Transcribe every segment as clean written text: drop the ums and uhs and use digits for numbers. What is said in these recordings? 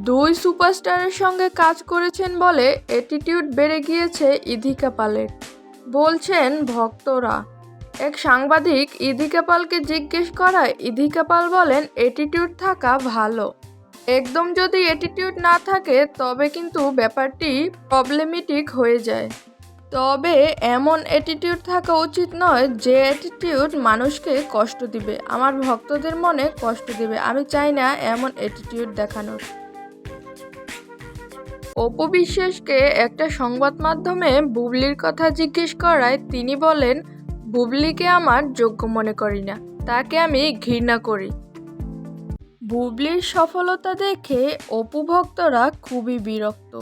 দুই সুপারস্টারের সঙ্গে কাজ করেছেন বলে অ্যাটিটিউড বেড়ে গিয়েছে ইধিকা পালের, বলছেন ভক্তরা। এক সাংবাদিক ইধিকা পালকে জিজ্ঞেস করায় ইধিকা পাল বলেন, অ্যাটিটিউড থাকা ভালো। একদম যদি অ্যাটিটিউড না থাকে তবে কিন্তু ব্যাপারটি প্রবলেমেটিক হয়ে যায়। তবে এমন অ্যাটিটিউড থাকা উচিত নয় যে অ্যাটিটিউড মানুষকে কষ্ট দিবে, আমার ভক্তদের মনে কষ্ট দিবে। আমি চাই না এমন অ্যাটিটিউড দেখানোর। অপু বিশ্বাসকে একটা সংবাদ মাধ্যমে বুবলির কথা জিজ্ঞেস করায় তিনি বলেন, বুবলিকে আমার যোগ্য মনে করি না, তাকে আমি ঘৃণা করি। বুবলির সফলতা দেখে অপু ভক্তরা খুবই বিরক্ত।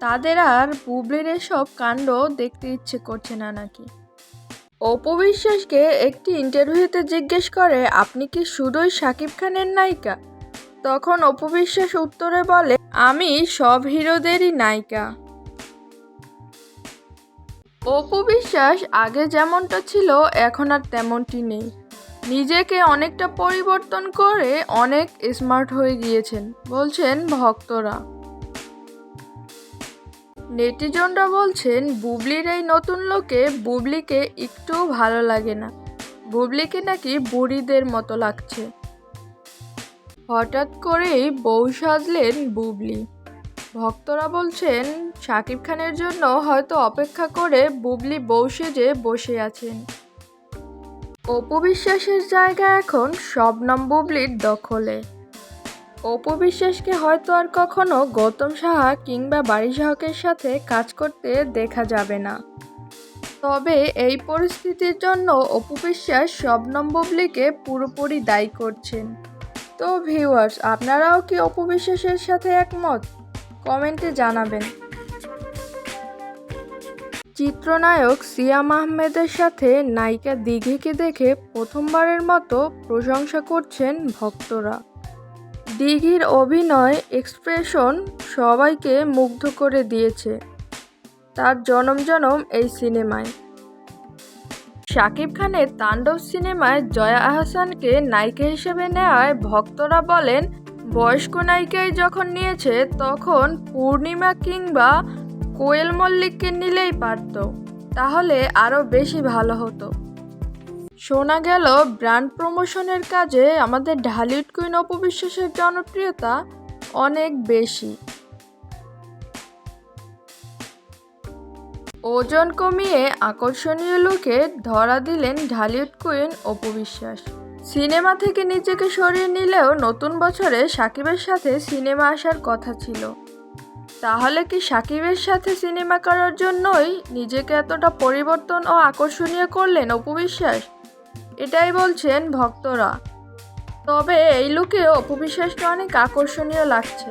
তাদের আর বুবলির এসব কাণ্ড দেখতে ইচ্ছে করছে না নাকি। অপু বিশ্বাসকে একটি ইন্টারভিউতে জিজ্ঞেস করে, আপনি কি শুধুই শাকিব খানের নায়িকা? তখন অপু বিশ্বাস উত্তরে বলে, আমি সব হিরোদেরই নায়িকা। অপু বিশ্বাস আগে যেমনটা ছিল এখন আর তেমনটি নেই। নিজেকে অনেকটা পরিবর্তন করে অনেক স্মার্ট হয়ে গিয়েছেন, বলছেন ভক্তরা। নেটিজনরা বলছেন, বুবলির এই নতুন লোকে বুবলিকে একটুও ভালো লাগে না, বুবলিকে নাকি বুড়িদের মতো লাগছে। হঠাৎ করেই বউ সাজলেন বুবলি। ভক্তরা বলছেন, শাকিব খানের জন্য হয়তো অপেক্ষা করে বুবলি বউ সেজে বসে আছেন। অপু বিশ্বাসের জায়গা এখন শবনম বুবলির দখলে। অপু বিশ্বাসকে হয়তো আর কখনো গৌতম সাহা কিংবা বারিশ হকের সাথে কাজ করতে দেখা যাবে না। তবে এই পরিস্থিতির জন্য অপু বিশ্বাস শবনম বুবলিকে পুরোপুরি দায়ী করছেন। তো ভিউয়ার্স, আপনারাও কি অপু বিশ্বাসের সাথে একমত? কমেন্টে জানাবেন। চিত্রনায়ক সিয়াম আহমেদের সাথে নায়িকা দিঘিকে দেখে প্রথমবারের মতো প্রশংসা করছেন ভক্তরা। দিঘির অভিনয় এক্সপ্রেশন সবাইকে মুগ্ধ করে দিয়েছে তার জনম জনম এই সিনেমায়। শাকিব খানের তাণ্ডব সিনেমায় জয়া আহসানকে নায়িকা হিসেবে নেওয়ায় ভক্তরা বলেন, বয়স্ক নায়িকাই যখন নিয়েছে তখন পূর্ণিমা কিংবা কোয়েল মল্লিককে নিলেই পারত, তাহলে আরও বেশি ভালো হতো। শোনা গেল ব্র্যান্ড প্রমোশনের কাজে আমাদের ঢালিউড কুইন অপু বিশ্বাসের জনপ্রিয়তা অনেক বেশি। ওজন কমিয়ে আকর্ষণীয় লুকে ধরা দিলেন ঢালিউড কুইন অপু বিশ্বাস। সিনেমা থেকে নিজেকে সরিয়ে নিলেও নতুন বছরে সাকিবের সাথে সিনেমা আসার কথা ছিল। তাহলে কি সাকিবের সাথে সিনেমা করার জন্যই নিজেকে এতটা পরিবর্তন ও আকর্ষণীয় করলেন অপু বিশ্বাস? এটাই বলছেন ভক্তরা। তবে এই লুকে অপু বিশ্বাসকে অনেক আকর্ষণীয় লাগছে।